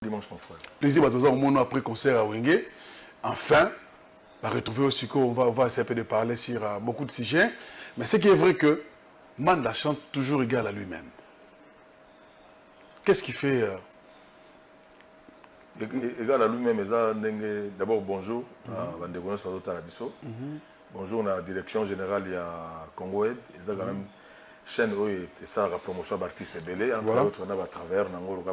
Dimanche, mon frère. Plaisir à tous au monde après concert à Wenge. Enfin, on va retrouver aussi qu'on va essayer de parler sur beaucoup de sujets. Mais ce qui est vrai que Manda chante toujours égal à lui-même. Qu'est-ce qui fait égal à lui-même, d'abord bonjour à Vandegonos Padota Labiso. Bonjour à la direction générale de Congo Web. Ils ont quand même chaîne où et ça la promotion d'artistes belé entre autres on a à travers Nangolo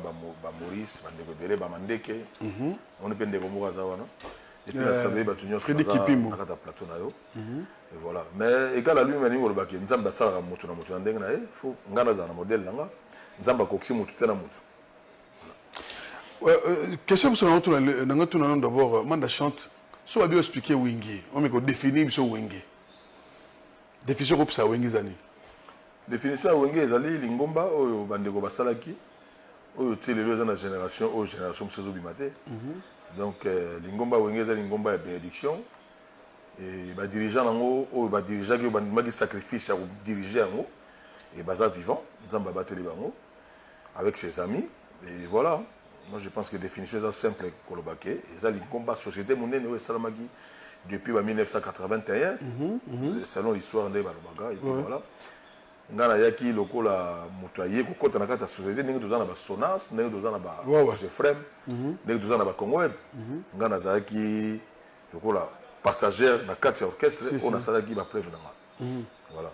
Maurice Vandego Bamandeke on est pendé comme Zawana et puis la salle batunyo sur la plateau nayo et voilà mais égal à lui mais ngolo baki nzamba sala mutu na mutu ndenge na faut ngana za na modèle nanga nzamba koksi mutu tena mutu. Question sur notre d'abord Manda chante soit bien expliquer Wingi on me définir sur Wingi définition pour ça Wingi zani. Définition à Wenge ezali lingomba oyo bandeko basalaki oyo telelo na génération msezo bimate donc lingomba Wenge ezali lingomba ya bénédiction et ba dirigeant nango oyo ba dirigeant ki bandimaki sacrifice ya diriger yango et baza vivant nzamba bateli bango avec ses amis et voilà moi je pense que définition est simple kolobake ezali lingomba société monene oyo salamaki depuis 1981 selon l'histoire de Balobaga et puis voilà ngana yaki lokola mutoyer ko kota na kata société ndenge tozana ba Sonas ndenge tozana ba Jefrem ndenge tozana ba Congo Web ngana zaki lokola passager na kata orchestre on a salaki ba preuve na voilà.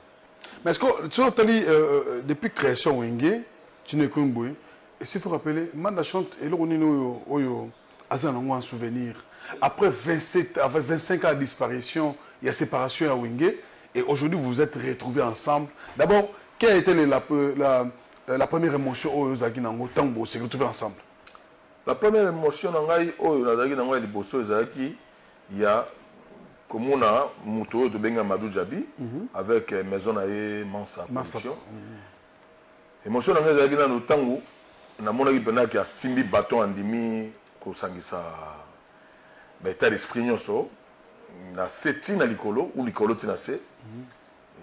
Mais est-ce que tu as depuis création Wenge tu ne connais et s'il faut rappeler Manda chante et l'onino oyo azana en souvenir après 25 ans de disparition il y a séparation à Wenge. Et aujourd'hui, vous vous êtes retrouvés ensemble. D'abord, quelle a été la première émotion au Zaki Nango tant que vous vous retrouvés ensemble? La première émotion au Zaki Nango il y a comme on a Mouto de Benga Madou Djabi avec Maison Aye Mansa Production. Émotion dans Zaki Nango tango na mona ki qui a simbi bâton andimi ko sangisa état d'esprit nyonso na seti na likolo ou likolo tina se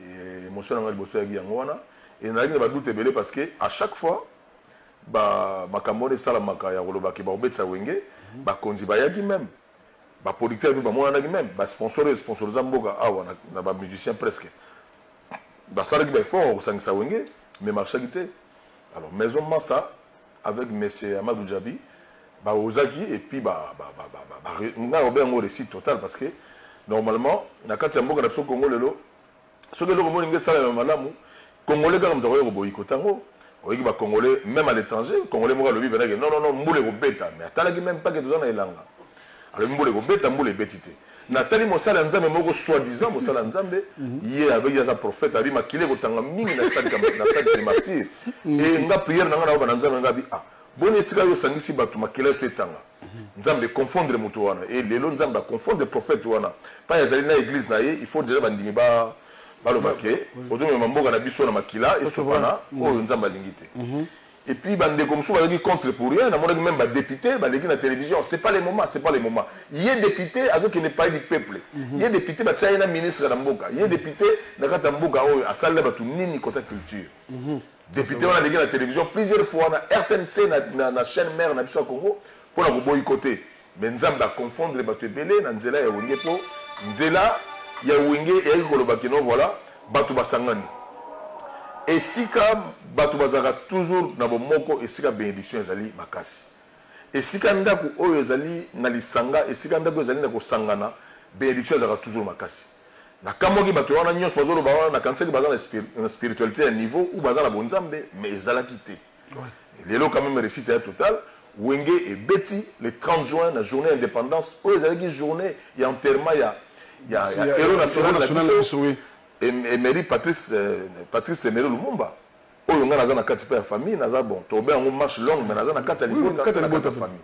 et émotion na liboso ya yango wana et na ba doute belé parce que à chaque fois ba makambo de sala maka ya koloba ke ba obetsa Wenge ba konzi ba yaki même ba producteur ba mona même ba sponsoriser mboka awa na ba musicien presque ba sala ki ba fort sangisa Wenge mais marché quitté alors maison Massa avec monsieur Amadou Djabi ba ozaki et puis nga obé ngo récit total parce que normalement na kati ya mboka na biso Congo lelo soki eloko moni nge sala malamu congolais kaka moto akoki koboyiko tango oyeki ba congolais même à l'étranger congolais moko alobi benaki non mbula ekobeta mais atalaki même pas ke toza na elanga alobi mbula ekobeta mbula ebeti te natali mosala ya nzambe moko soi-disant mosala ya nzambe ye abeki aza prophète abi makili ekotanga mingi na stade de martyr et nga prière na nga na oba na nzambe nga abi boni esika yo osangisi bato makila so etanga nzambe confondre moto wana et lelo nzambe confondre prophète wana pa yazali na église na ye il faut déjà bandimi balobake ozomema mboka na biso na makila esopana oyo nzambe alingi te et puis bandeko mosusu bazalaki contre pour rien namonaki même badéputé baleki na télévision c'est pas les moments ye député azokende pai du peuple ye député batia ye na ministre na mboka ye député na kati ya mboka oyo asalela bato nini kota culture député wana aleki na télévision plusieurs fois na RTNC na chaîne mère na biso ya Congo mpona koboyikote mais nzambe aconfondre bato ebele na nzela ya Wenge mpo nzela ya Wenge eyaki kolobaki no voilà bato basangani esika bato bazalaka toujours na bomoko esika bénédiction ezali makasi esika ndako oyo ezali na lisanga esika ndako ezali na kosangana bénédiction ezalaka toujours makasi na kamoki bato wana nyonso bazoloba wana na kanisaki baza na spiritualité ya niveau ou baza na bonzambe mais ezalaki te lelo quand même récite ya total Wenge et Betty le 30 juin la journée indépendance oyo ezalaki journée ya enterrement ya héros national na biso Emery Patrice Emery Lumumba oyo nga naza na kati pa ya famille naza bon tobe yango marche longue mais naza na kati ya libota ya famille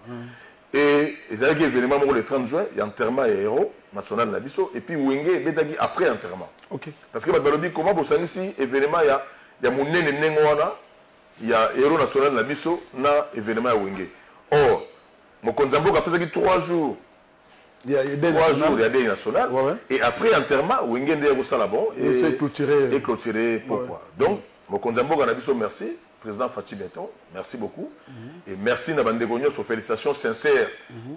et ezalaki événement moko le 30 juin ya enterrement ya héros national na biso et puis Wenge ebetaki après enterrement parce que bato balobi comment bosangisi événement ya monene ndenge wana ya héros national na biso na événement ya Wenge or mokonzi ya mboka apesaki 3 jours il y a 3 jours il y a des nationales et après enterrement Wenge nde yakosala bon et clôturer pourquoi donc mokonzi ya mboka na biso merci président Fachi Benton, merci beaucoup. Et merci Nabande Gognos, félicitations sincères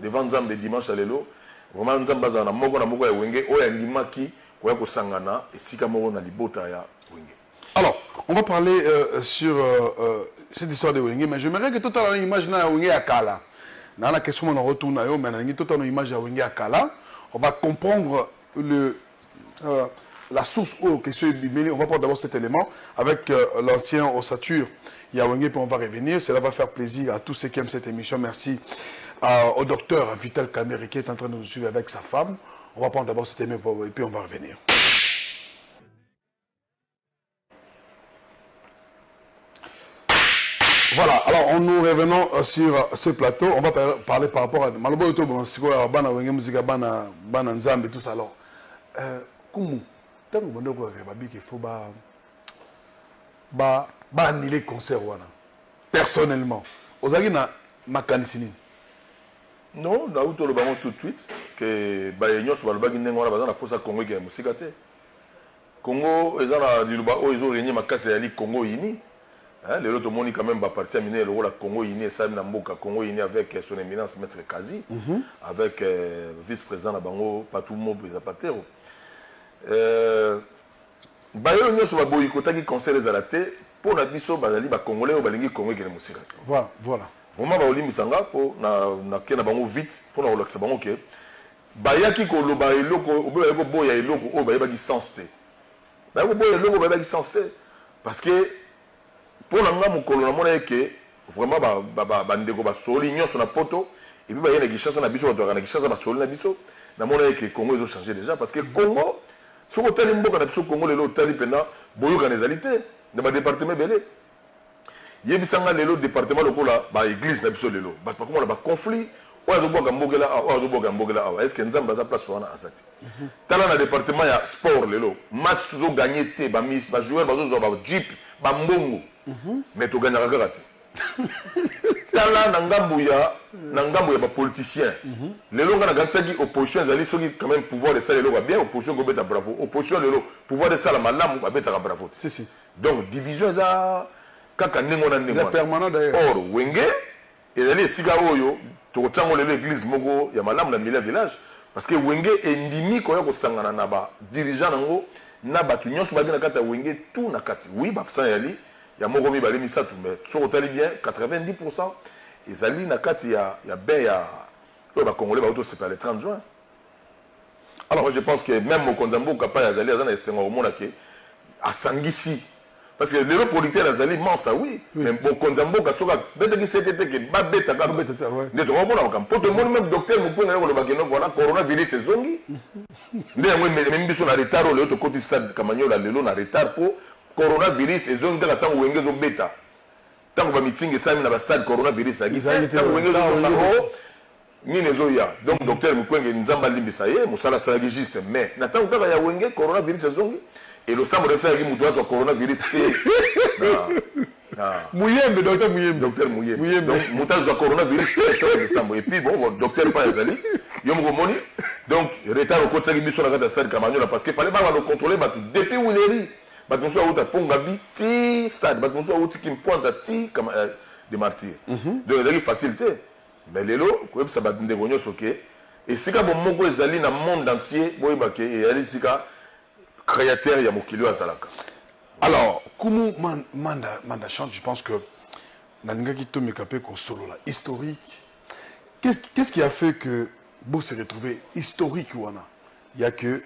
devant Nzambe dimanche à l'élo. Vraiment Nzambe Bazana, Mogo na Mogo ya Wenge, Oya Ndimaki, Koyako Sangana, et Sika Mogo na Libota ya Wenge. Alors, on va parler sur cette histoire de Wenge, mais j'aimerais que tout à l'heure, imagine Wenge à Kala. Dans la question, on retourne à eux, mais tout à l'heure, image à Wenge à Kala. On va comprendre la source aux questions du milieu. On va prendre d'abord cet élément avec l'ancien ossature Yawenge, puis on va revenir. Cela va faire plaisir à tous ceux qui aiment cette émission. Merci au docteur Vital Kameri qui est en train de nous suivre avec sa femme. On va prendre d'abord cet élément et puis on va revenir. Voilà, alors nous revenons sur ce plateau. On va parler par rapport à Malobo Yotobo, Bana Wenge Musica, Bana Nzambe et tout ça. Alors, comment tant que vous avez qu'il faut annuler le concert personnellement, vous avez ma canisine. Non, on a eu tout le banc tout de suite que Bayonio soit le bagin n'engora bazana pour ça Congo qui est musicate. Congo, ils ont réuni ma casse à Congo ini. Les autres monde quand même parti à miner le rôle à Congo ini ça na mboka Congo ini avec son éminence maître Kazi, avec vice-président na bango Patou Zapatero. Bayonio soit boycotté qui concert les alaté pour na biso bazali ba congolais au balingi Congo qui est musicate. Voilà. Vraiment ba misanga pour na kena bango vite pour na relaxer bango que bayaki ko loba eloko oboya ko boya eloko o bayeba ki sensé. Ba ko boya eloko bayeba ki sensé parce que pour la ngamu kolona mona que vraiment ba ndeko ba soli nyonso na poto et puis ba yena Kinshasa na biso ba Kinshasa ba soli na biso na mona que Congo ils ont changé déjà parce que Congo sur hôtel mboka na biso Congo lelo hôtel pena boyoka nezalité na ba département belé yebisanga lelo département lokola ba église na biso lelo ba comment ba conflit oya zo boka mbogela est-ce que nzamba za place wana asati tala na département ya sport lelo match toujours gagné té ba miss ba joueur ba zo ba jeep ba mbongo mais to gagner kaka te tala na ngambu ya ba politicien lelo ngana gatsaki opposition ezali soki quand même pouvoir de ça lelo ba bien opposition go beta bravo opposition lelo pouvoir de ça la malamu ba beta bravo si donc division za kaka nengo na nengo permanent d'ailleurs or Wenge ezali esika oyo tokotango lelo église moko ya malamu na milieu village parce que Wenge endimi koya kosangana na ba dirigeant nango na batu nyonso bagi na kata Wenge tout na kati oui ba psa yali ya moko mi balemi satu mais so otali bien 90% ezali na kati ya ben ya ba congolais ba auto séparé le 30 juin. Alors moi je pense que même au Konzambo kapaya azali azana esengo omona ke asangisi parce que les producteurs azali mansa oui mais bon Konzambo kasoka bete ki c'était que ba beta ka ne to mona kam poto mon même docteur mo pona ko ba keno voilà coronavirus ezongi nde moi même biso na retard le to côté stade Kamanyola lelo na retard pour coronavirus ezongi kaka tango Wenge zo beta tango ba meeting esami na ba stade coronavirus agi tango Wenge zo tango nini ezoya donc docteur Mukwenge nzamba limbisa ye musala salagi juste mais na tango kaka ya Wenge coronavirus ezongi et le sabre de faire qui moudoise au coronavirus Mouyembe docteur Mouyembe donc moudoise au coronavirus le sabre et puis bon docteur pas ezali yom gomoni donc retard au côté biso na kata stade Kamanyola parce qu'il fallait pas le contrôler depuis Wileri batonso auta pongabi ti stade batonso auti kimponza ti comme des martyrs donc ezali facilité mais lelo ko ça ba ndeko nyoso ke et sika bon moko ezali na monde entier boyeba ke et ali sika créateur ya mokilo azalaka. Alors comment manda chante je pense que nalinga ki to mekape ko solo la historique qu'est-ce qui a fait que Beau s'est retrouvé historique wana il y a que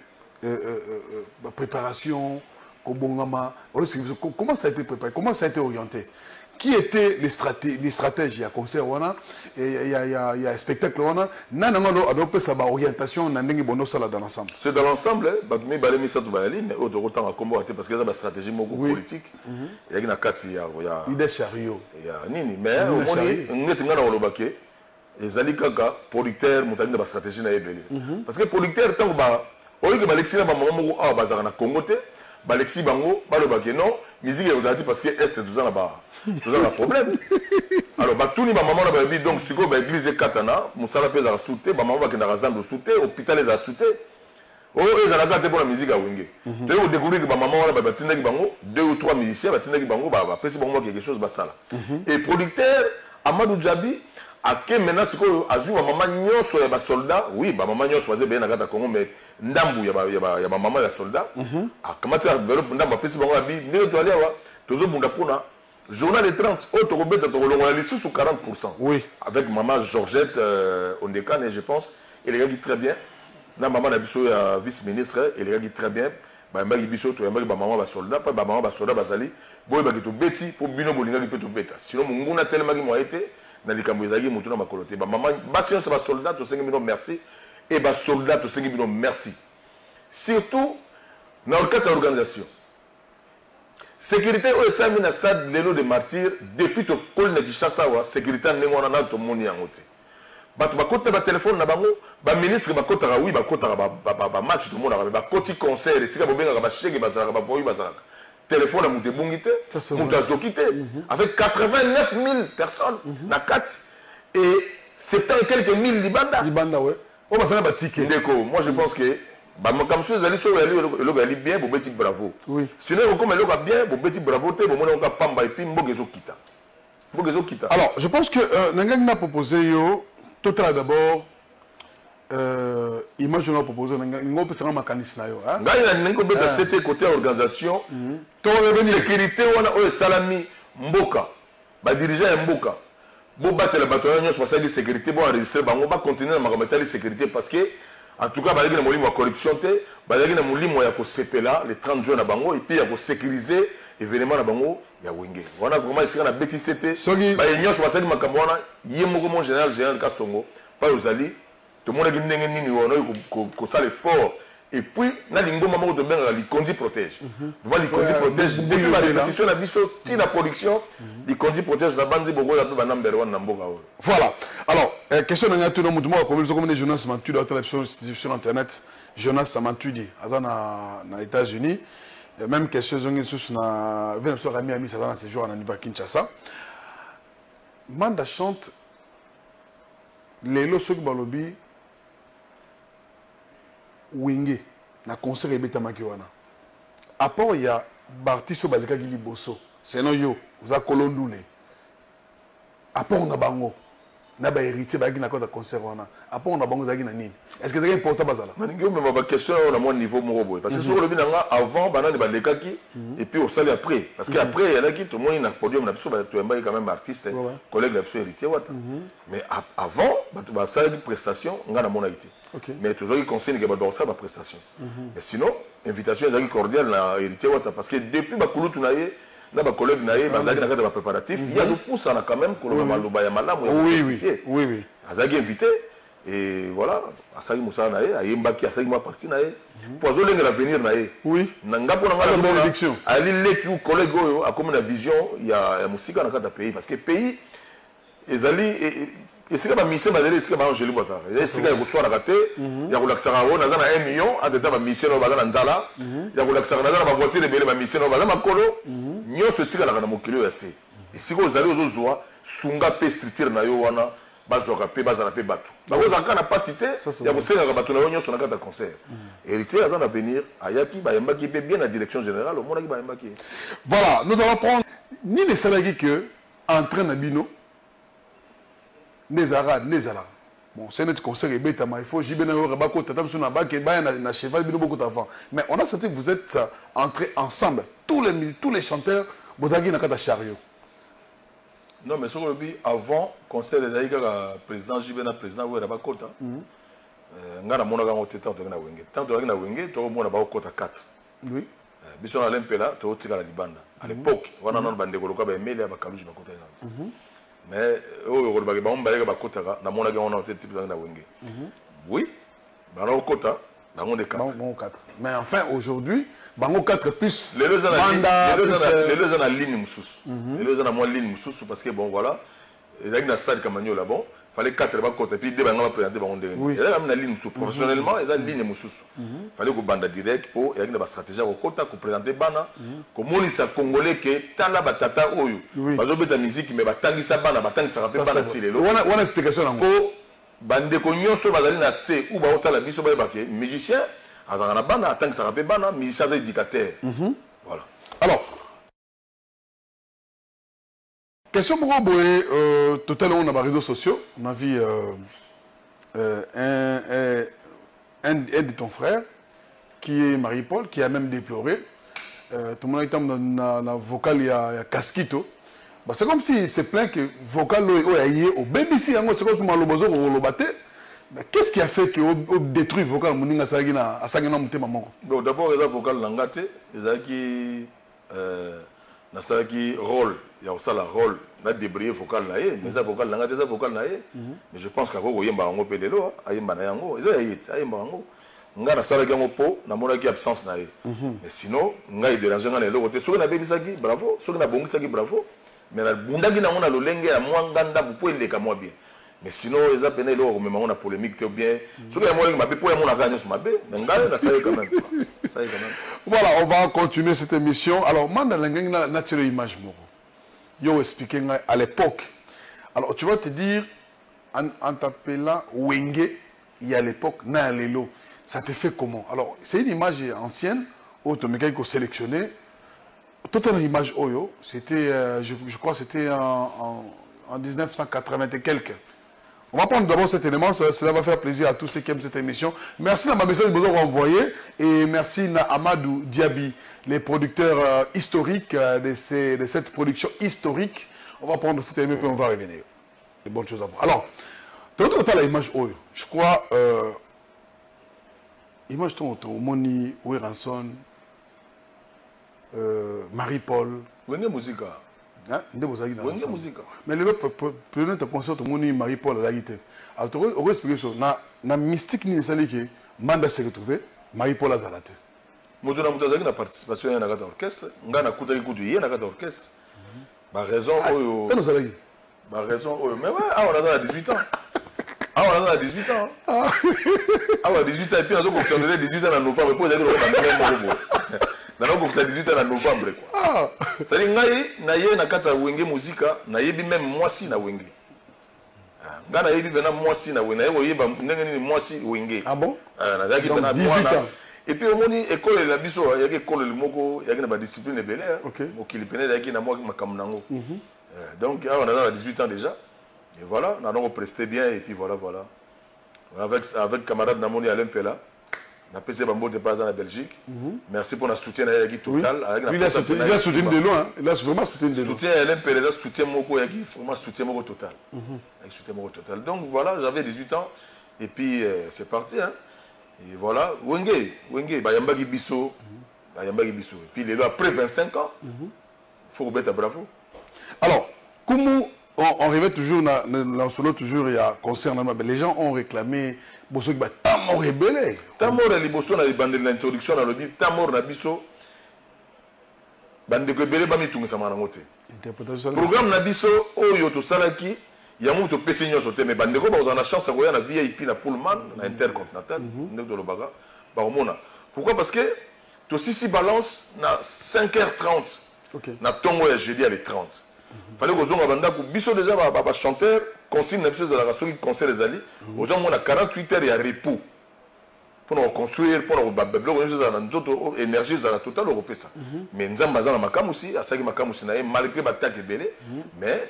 préparation comment ça a été préparé, comment ça a été orienté, qui étaient les stratèges, il y a concert, il y a spectacle, il y a orientation dans l'ensemble. C'est dans l'ensemble, mais autant à combat parce qu'il y a une stratégie politique. Il y a une carte, il y a des chariots. Il y a Nini, mais on est en train les alikaka producteurs montagne de la stratégie na ebele parce que producteur tant ba oyi Alexis na maman moko a bazaka na Congo te Alexis bango baloba ke non musique est parce que est tout ça là problème alors ba tout ni maman na ba bi donc siko ba église katana musala pesa souté ba maman ba ke na razando souté hôpital les a souté Oh, ils ont gâté pour la musique à Wenge. Tu vas découvrir que ma maman a battu bango, 2 ou 3 musiciens, battu bango, après c'est bon quelque chose ça là. Et producteur Amadou Djabi a que maintenant ce que azu ma maman nyonso ya ba soldat, oui, ma maman nyonso faisait bien na gata Congo mais ndambu ya ba maman ya soldat. A comment tu développe ndambu après c'est bango abi, ne to aller wa, tozo bunda pona. Journal de 30, autre robette on a les sous 40%. Oui. Avec maman Georgette Ondekane, je pense, et les gars dit très bien. Na maman na biso ya vice-ministre et les gars dit très bien. Ba mbaki biso to mbaki ba maman ba soldat, pas ba maman ba soldat bazali. Boy ba to beti pour bino bolinga ki to beta. Sinon munguna tellement ki mo été na likambo ezaki mutu na makolote. Ba maman ba science ba soldat to 5 millions merci et ba soldat to 5 millions merci. Surtout dans le cadre de l'organisation. Sécurité au sein d'un stade l'élo de martyrs depuis que Paul Nekishasa wa sécurité n'est pas dans tout le monde yangote. Batu bakota ba téléphone na bango ba ministre bakota oui bakota ba match tout le monde ba koti concert sika bobenga ba chèque bazala ba boyi bazala téléphone à monte bongité monte azokité avec 89 000 personnes na kati et 70 quelques mille libanda ouais on va ça ba ticket ndeko moi je pense que bah comme ça ali so ali bien bo beti bravo oui sinon comme le bien bo beti bravo te bo mona on pamba et puis mbogezo kita alors je pense que Nangang n'a proposé yo total d'abord image on a proposé Nangang peut sera mécanisme là yo hein ngai na ngo beta c'était côté organisation to revenir sécurité wana o salami mboka ba dirigeant mboka bo battre bato nyos parce que sécurité bon enregistrer bango ba continuer na makamata sécurité parce que en tout cas, il y a une corruption, il y a les 30 jours à Bango et puis il y a sécuriser l'événement à Bango, il y a Wenge. On a vraiment essayé de bêtiser. Il y a une général Kassongo, pas aux alliés, tout le monde a dit l'effort. Et puis, il y a une conduit protège. Vraiment, les conduits protège. Depuis la répétition, la production, les conduits protège la bande de Bogo, la number one. Voilà. Alors, question de tout le monde, comme Jonas Samantu, sur Internet, Jonas Samantu, aux États-Unis. Même question sur Rami Ami, ça ce jour en Aniva Kinshasa. Manda chante les lots balobi. Wenge na concert ebeta makiwana apport ya Bartiso baleka ki liboso sinon yo uza kolondule apport na bango na ba héritier ba ki na kota concert wana apport na bango zaki na nini est-ce que c'est important bazala maningi même ba question na mon niveau moko boy parce que sur le binanga avant banani baleka ki et puis au sali après parce que après il y a qui tout le monde na podium na biso ba to emba quand même artiste collègue la biso héritier wata mais avant ba ça une prestation nga na mon été. Okay. Mais toujours il conseille que va ça ma prestation. Mais sinon invitation est cordiale na héritier wata parce que depuis ba kulu tunaye na ba collègue naye bazaki na kata ba préparatif il y a le pouce là quand même ko maloba ya malamu oui azaki invité et voilà asaki musa naye ayemba ki asaki ma partie naye poizo lenga l'avenir naye oui nanga pona ngala bénédiction ali leki ou collègue oyo a comme la vision ya musika na kata pays parce que pays ezali et c'est comme mission bazali c'est comme Angeli Boza c'est comme ko soir raté ya ko laksara on azana 1 million à tata ba mission bazana nzala ya ko laksara na ba voiture bele ba mission bazana makolo nyonso tika na mokilo ya se et si ko zali ozozwa sunga pe structure na yo wana bazoka pe bazana pe bato bakoza kana pas cité ya ko senga bato na yo nyonso na kata concert héritier azana venir ayaki ba yambaki pe bien la direction générale au monaki ba yambaki voilà nous allons prendre ni les salariés que entraîne na bino Nezara. Bon, c'est notre conseil, il faut na cheval beaucoup d'avant. Mais on a senti que vous êtes entrés ensemble. Tous les chanteurs, vous avez un chariot. Non, mais sur le but, avant, conseil des Aïka, président Jibena, président Ouera Kota, on a mon agent au temps de la Wenge. Tant de la Wenge, tu as mon agent Kota 4. Oui. Bisson à l'Empela, tu as tiré la Libanda. À l'époque, on a un bandé Goloka, mais il y a un Kalouj Bakota. Mais oui, mais enfin aujourd'hui, Bango 4 plus les deux ans à ligne parce que bon voilà, ils ont une stade comme là bon, fallait 4 côté puis deux bango présenter bango de. Il y a une ligne professionnellement, ils ont une ligne mususu. Fallait que banda direct pour il y a une stratégie au côté pour présenter bana comme on ça congolais que tala batata oyo. Bazo beta musique mais batangisa bana batangisa rapé bana tilelo. On a explication encore. Bande ko nyonso bazali na C ou ba otala biso ba baké musicien azanga bana atang ça rappelle bana mais ça c'est éducateur voilà alors question pour boye tout à l'heure on a les réseaux sociaux on a vu un de ton frère qui est Marie-Paul qui a même déploré tout le monde est dans la vocale il y a Casquito. Bah, c'est comme si c'est plein que vocal au BBC c'est comme si malobozo au lobaté. Qu'est-ce qui a fait que on détruit vocal moninga sagina asangina mutema moko? Bon d'abord les vocal langate ezaki na salaki rôle il y a aussi la rôle na débrayer vocal na ye mais ça vocal langate ça vocal na ye mais je pense qu'ako yemba ngo pelelo ayemba na yango eza yit ayemba ngo nga na salaki ngo po na monaki absence na ye mais sinon nga déranger nga lelo côté soki na bebisaki bravo soki na bongisaki bravo mais na bundaki na ngona lolenge ya mwanganda pour eleka moi bien mais sinon les appels là on me polémique ou bien soki ya molenge mabe po ya mona gagner sur mabe mais nga na salaki quand même ça y est quand même. Voilà, on va continuer cette émission. Alors moi dans la naturelle image moko yo expliquer à l'époque. Alors tu vas te dire en t'appelant Wenge il y a l'époque na lelo ça te fait comment? Alors c'est une image ancienne où tu me sélectionné. Toute une image Oyo, c'était, je crois, c'était en 1980 et quelques. On va prendre d'abord cet élément, cela va faire plaisir à tous ceux qui aiment cette émission. Merci à ma message que vous avez envoyé et merci à Amadou Diaby, les producteurs historiques de cette production historique. On va prendre cet élément et puis on va revenir. Des bonnes choses à voir. Alors, tu as l'image Oyo, je crois, image ton Moni, Ranson. Marie-Paul. Wenge musique. Hein? Wenge musique. Mais le prenez ta concert au Moni Marie-Paul à la guitare. Alors tu aurais expliqué ça. Na mystique ni sali que Manda s'est retrouvé Marie-Paul à Zalate. Moto na mutazaki na participation na kata orchestre. Nga na kuta kutu yé na kata orchestre. Ba raison oyo. Nous salagi. Ba raison oyo. Mais ouais, on a 18 ans. Ah, on a 18 ans. Ah, on a 18 ans et puis on a fonctionné 18 ans en novembre pour dire que on a même donc ça 18 ans en novembre quoi. Ça dit ngai na ye na kata Wenge musika na yebi même mwasi na Wenge. Nga na yebi bena mwasi na Wenge na yeba ndenge ni mwasi Wenge. Ah bon? Na zaki bena 18 ans. Et puis au moni école la biso ya ke école le moko ya ke na ba discipline belé hein. Mokili pene ya ke na moi makam nango. Donc on a 18 ans déjà. Et voilà, on a donc presté bien et puis voilà. Avec camarade Namoni Alain Pella. On a PC Bambo de Bazan en Belgique. Merci pour notre soutien à Yagi Total. Il a soutenu de loin. Il a vraiment soutenu de loin. Soutien à Alain Pella, soutien Moko Yagi, vraiment soutien Moko Total. Soutien Moko Total. Donc voilà, j'avais 18 ans et puis c'est parti. Hein. Et voilà, Wenge, Bayambagi Bisso. Et puis il est là après 25 ans. Il faut remettre bravo. Alors, comment on revient toujours dans solo toujours il y a concernant les gens ont réclamé bosso ba tamor rebelle tamor les bosso na bande de l'introduction na lobi tamor na biso bande ko belé ba mitunga sama na ngote programme na biso oyo to salaki ya mu to pesi nyoso te mais bande ko ba na chance ko ya na VIP na Pullman na Intercontinental ndo to lobaga ba omona pourquoi parce que to sisi balance na 5h30 na tongo ya jeudi à les 30. Fallait que zonga banda ko biso déjà ba chanteur consigne na biso za la soki concert les ali aux gens on a 48 heures ya repos pour nous construire pour nous bloquer les gens nzoto énergie za la totale européenne mais nzamba za na makamusi asaki makamusi na malgré batak belé mais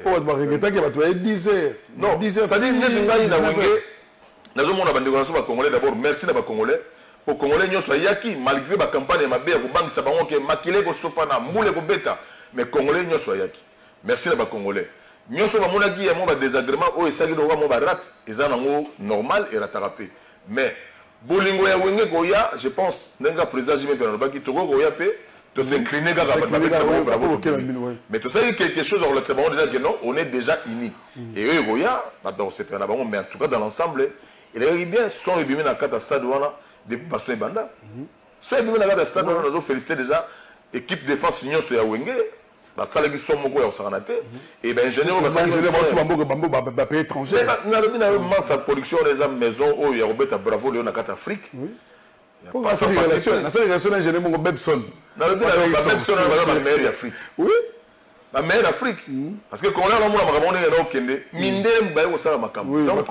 pour ba regretter que ba to 10 heures non 10 heures ça dit net ngai na wenge na zo mona bande ko na congolais d'abord merci na ba congolais pour congolais nyoso yaki malgré ba campagne ma be ko bangisa bango ke makile ko sopa na mbule ko beta mais congolais nyoso yaki merci les congolais nyoso ba monaki ya mo ba désagrément o esaki do mo ba rat eza nango normal et rattrapé mais bolingo ya Wenge ko ya je pense nenga président Jimé Bernard Baki to ko ya pe to s'incliner ga bravo mais to ça quelque chose on le sait déjà que non on est déjà unis et eux ko ya ba do c'est pas bango mais en tout cas dans l'ensemble il est bien son ebimi na kata stade wana de baso banda so ebimi na kata stade wana zo féliciter déjà équipe défense nyoso ya Wenge la salle qui sont moko ya sanate et ben ingénieur ba ba pays étranger na le bina sa production les maison o ya Robert Bravo Léon na carte Afrique pour la relation ingénieur moko Bebson na le bina Bebson na ba meilleur d'Afrique oui à meilleur d'Afrique. Parce que quand on a un monde qui est kende, minde mbaye ko sala makambo. Donc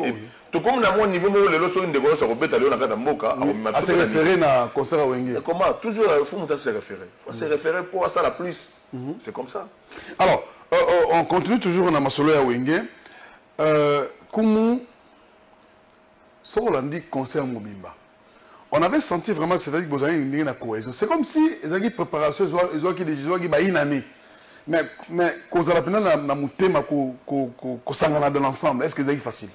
tout comme na mon niveau mo le loso ndeko so ko beta leo na kata mboka, à se référer na concert Wenge. Comment toujours il faut monter se référer. Faut se référer pour ça la plus. C'est comme ça. Alors, on continue toujours dans ma solo ya Wenge. Comment sur l'andi concert Mobimba. On avait senti vraiment, c'est-à-dire que vous avez une cohésion. C'est comme si ils avaient une préparation, ils ont une année. Mais quand vous avez de l'ensemble, est-ce que c'est facile?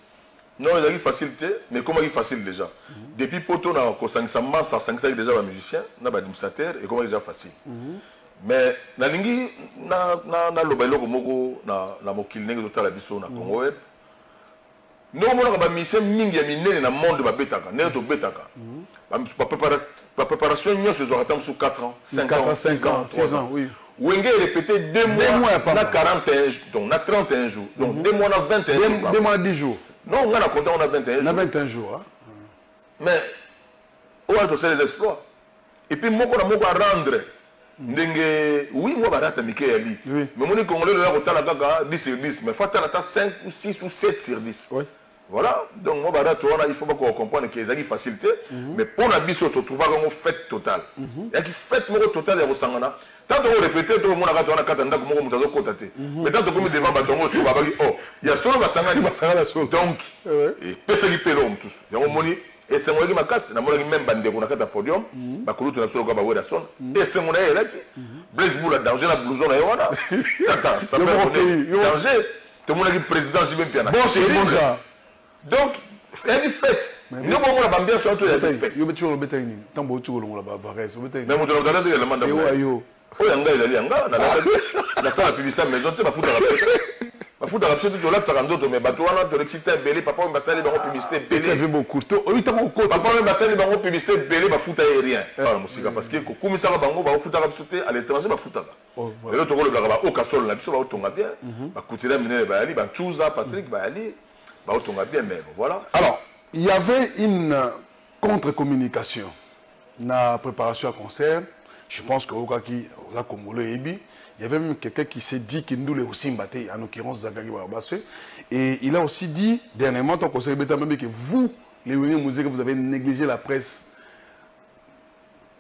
Non, c'est facilité, mais comment il est facile déjà? Depuis Poto, ça 5 déjà un musicien, un administrateur, et comment il est déjà facile. Mais na lingi na lobailo komoko na mokili ndenge totala biso na Congo web. Non mona ba mission mingi ya minene na monde ba betaka, ne to betaka. Ba préparation nyonso zo attendre sur 4 ans, 5 ans, 6 ans, oui. Wenge répété 2 mois na 41 donc na 31 jours. Donc 2 mois na 21 jours. 2 mois 10 jours. Non, on a compté on a 21 jours. On a 21 jours hein. Mais on a tous les exploits. Et puis moko na moko à rendre. Ndenge oui moi barata mike yali mais mon congolais là kotala kaka 10 sur 10 mais faut attendre 5 ou 6 ou 7 sur 10. Oui. Voilà, donc moi barata il faut pas qu'on comprenne que les facilité mais pour la biso to trouver comme fête totale. Il y a qui fête moko totale ya kosangana. Tant on répéter tout le monde a kata kata ndako moko mutazo kotate. Mais tant comme devant batongo sur babaki oh, il y a solo basangana solo. Donc et pesa ki pelo mtusu. Ya moni et c'est moi qui m'a cassé, même bande qu'on a fait à podium, ma coloute n'a absolument pas de son. Et c'est mon aïe là qui Blaise Boula danger la blouson là voilà. Attends, ça peut danger. Tout le monde est président j'ai même bien. Bon c'est bon ça. Donc il y a des fêtes. Nous bon la bambia sur tout il y a des fêtes. Yo betu lo betaini. Tambo tu lo la barès, betaini. Mais mon dans la le mandat. Yo. Oh yanga il yanga na sala publicité maison tu vas foutre la ma foutre la publicité de là ça rando mais bateau là de l'excité belé papa on va saler dans publicité belé. Tu veux beaucoup. Oh oui tant ko papa on va saler dans publicité belé va foutre aérien. Pas musique parce que comme ça bango va foutre la publicité à l'étranger va foutre. Et l'autre le blaga au casol là biso va tonga bien. Ba koutela minene ba ali ba Chouza Patrick ba ali ba tonga bien mais voilà. Alors, il y avait une contre-communication na préparation à concert. Je pense que Okaki, la Congolais Ebi, il y avait même quelqu'un qui s'est dit qu'il nous les aussi mbatté, en l'occurrence Zagari Barbasse. Et il a aussi dit, dernièrement, ton conseil Beta même que vous, les Musées, vous avez négligé la presse.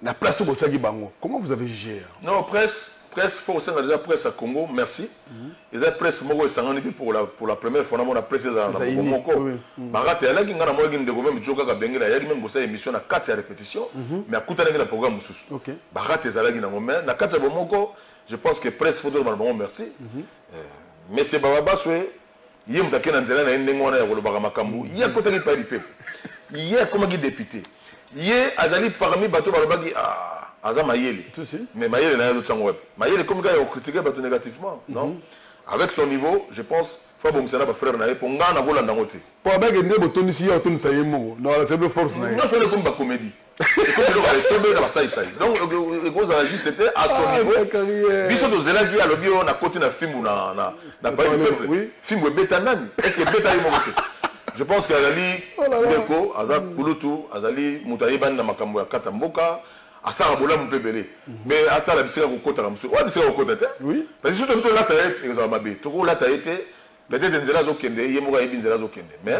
La presse au Botsagi Bango. Comment vous avez jugé? Non, presse, faut aussi déjà presse à Congo, merci. Et la presse, moi, pour la première fois, on a presse à Congo. Barate, elle a dit que moi, de même, Djoka Bengela, il y a même une émission à 4 répétitions, mais à Kouta, il y a un programme. Barate, elle a dit que na 4 Bomoko, je pense que presse, faut dire merci. Monsieur Bababa, il y a un taquet dans Zélana, il y a un Bagamakambu, il y a un côté qui parle du peuple, il y a comme un député, il y a Azali parmi Bateau Barabagi. Aza Mayele. Mais Mayele n'a pas de web. Mayele, comme il a critiqué négativement, non? Avec son niveau, je pense, il faut que ça va faire pour nga na gola ndangote. Pour avec une bonne ici, on tourne ça y est mon. Non, c'est de force. Non, c'est comme la comédie. Comme le sommet dans ça ça. Donc le gros enjeu c'était à son niveau. Biso de Zelagi à l'obio on a continué à film ou na pas le peuple. Film beta nani. Est-ce que beta est mon côté? Je pense qu'Azali Deko, Azali Kulutu, Azali Moutaïban na makambo ya Katamboka. À ça, on a belé. Mais attends, la biscuit au côté, ouais, biscuit au côté, oui. Parce que surtout là, tu as été, mabé. Tout là, tu as été, peut-être une zéla zokende, yemoga ibin zéla zokende. Mais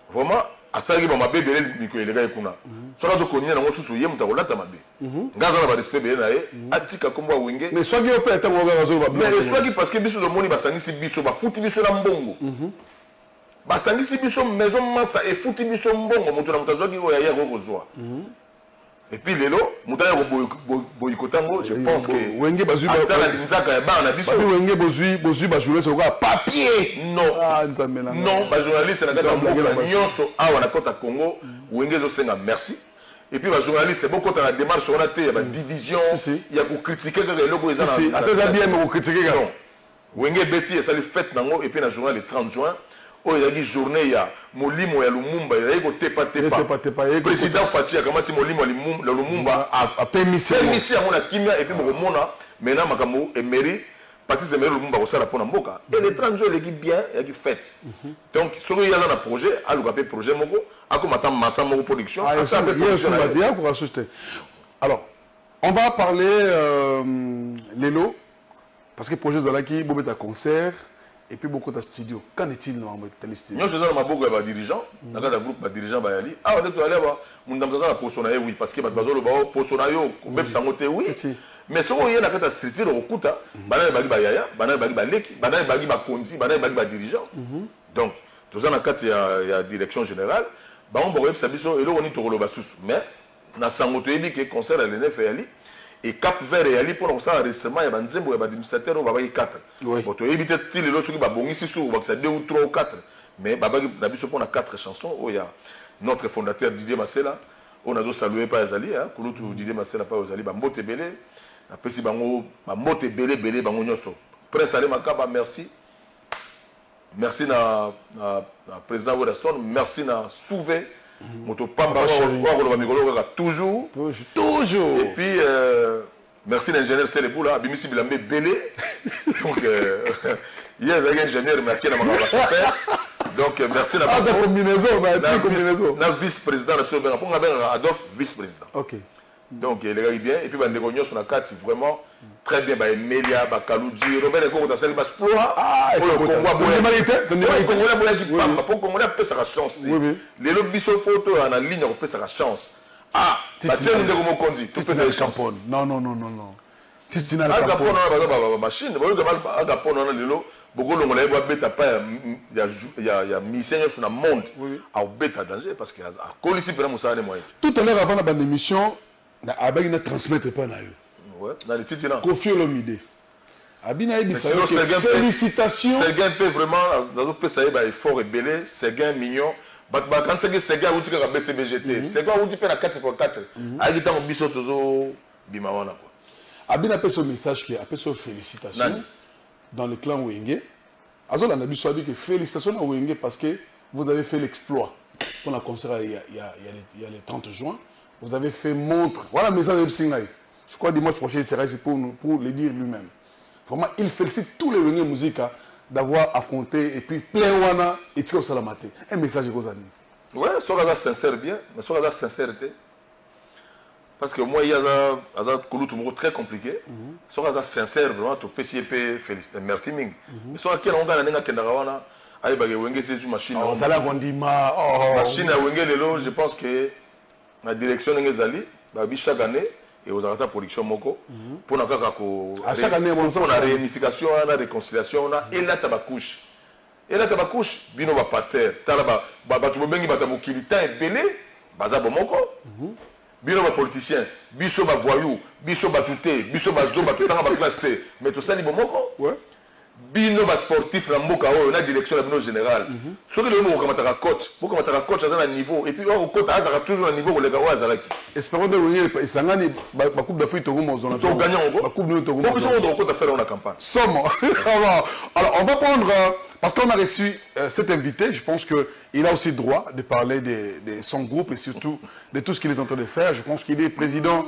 vraiment, à ça, il m'a belé, miko les gars kuna. Soit là, tu connais, on se souvient, tu as là, tu mabé. Gaza va respect belé nae, atika comme wa wenge. Mais soit qui peut être un gazo va. Mais soit qui parce que biso de moni basangi si biso ba fouti biso na mbongo. Basangi si biso maison massa et fouti biso mbongo, moto na mutazo qui oya ya gozoa. Et puis les lots, boycotango, je pense que Wenge Bazui Wenge Bazui Bajouler sur quoi papier. Non. Non, ba journaliste na kata mboka nyonso awa na kota Congo, Wenge zo senga merci. Et puis ba journaliste c'est beaucoup dans la démarche on a été ba division, il y a pour critiquer que loko ezana. Attends bien mais pour critiquer non. Wenge Betty ça le fait nango et puis na journal le 30 juin. Oh, il y a une journée, ya Molimo ya Lumumba, il y a un tepa. Président Fachi a kamati Molimo ya Lumumba a permis à mon akimia et puis mon mona, maintenant Makamo et Mary, Patrice Emery Lumumba au Sala Pona Mboka. Et les 30 jours, l'équipe bien, il y a qui fête. Donc, ce qu'il y a dans le projet, à l'ouapé projet Moko, à comme attendre Massa Moko Production, à ça, alors, on va parler Lélo. Parce que le projet Zalaki, il y a un concert et puis beaucoup de studio. Qu'en est-il normalement dans les studios? Nous faisons un dirigeant, dans un groupe de dirigeants, ah, on est allé voir, on a besoin de poissonner, oui, parce que nous avons besoin de poissonner, même sans moter, oui. Mais si on y a une structure, on coûte, banane bagi bayaya, banane bagi baleki, banane bagi bakonzi, banane bagi dirigeant. Donc, tout ça, il y a direction générale, on va voir ça, et là, on est tout le bassus. Mais, dans sans moter, il y a un concert à l'ENF et Cap Vert et Ali pour ça récemment il y a des administrateurs on va y 4 pour éviter les autres qui va bon ici sur on va 2 ou 3 ou 4 mais baba na biso pour 4 chansons il y a notre fondateur Didier Massela on a dû saluer pas Azali hein kulutu Didier Massela pas Azali ba mbote belé na pesi bango ba mbote belé bango nyoso Prince Ale Makaba merci na président Wodasson merci na Souvé Moto Pamba toujours. Et puis merci l'ingénieur Célébou là, Bimisi Bilambe Belé. Donc il y a un ingénieur marqué dans ma faire. Donc merci la combinaison, la vice-président absolument. On a Adolphe vice-président. OK. Donc les gars bien et puis les réunions sur la carte c'est vraiment très bien ba Emelia ba Kalouji Robert Eko ta sel Basploa pour le Congo boya qui pamba pour Congo a pesa la chance les lobiso photo en ligne on pesa la chance ah ba tiens ndeko mokonzi tout pesa les championnes non titina la championne ba machine ba le Gabon on a lelo beaucoup longo la beta pas il y a mission sur le monde à beta danger parce que à colisi pour moi ça les moyens tout à l'heure avant la bande émission avec ne transmettre pas na yo ouais dans les titres là Kofi Olomide abina ebisa félicitations Serguin peut vraiment dans autre ça ba fort et belé Serguin mignon quand c'est que Serguin ou tu ka BCBGT Serguin ou tu peux na 4x4 ayi tant biso tozo bimawana quoi abina peut ce message qui appelle so félicitations dans le clan Wenge azola na biso que félicitations à Wenge parce que vous avez fait l'exploit pour la concert il y a le 30 juin. Vous avez fait montre. Voilà le message de Singaï. Je crois que dimanche prochain, il sera ici pour le dire lui-même. Vraiment, il félicite tous les Wenge Musique d'avoir affronté et puis plein wana et Tiko Salamate. Un message aux amis. Ouais, ça sincère bien, mais ça va sincérité. Parce que moi, il y a un coup très compliqué. Ça va sincère, vraiment, tout PCP, félicité. Merci Ming. Mais ça va quel on gagne à Kendarawana. Aïe, bah, Wenge, c'est une machine. Ça l'a vendu ma. Machine à Wenge, je pense que. La direction de chaque année et aux arrêtés de production moko pour chaque année on a réunification on a réconciliation on a et là tabakouche bino ba pasteur talaba ba tu bengi ba tabukilita et belé baza bomoko bino ba politicien biso ba voyou biso ba touté biso ba zo ba tutanga ba classe mais tout ça ni bomoko ouais bino ba sportif na mboka oyo na direction la bino général soki le mo kamata coach pour kamata coach à un niveau et puis au coach azaka toujours un niveau au lega wazalaki espérons de venir isangani ba coupe d'Afrique Togo mozona to gagnant ba coupe de Togo pour ça on doit faire la campagne somme alors on va prendre parce qu'on a reçu cet invité je pense que il a aussi droit de parler de son groupe et surtout de tout ce qu'il est en train de faire je pense qu'il est président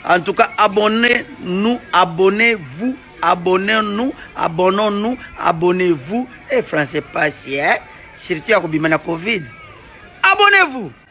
En tout cas, abonnez-nous, abonnez-vous, abonnez-nous, abonnons-nous, abonnez-vous. Et français pas si, hein? Surtout à Covid. Abonnez-vous!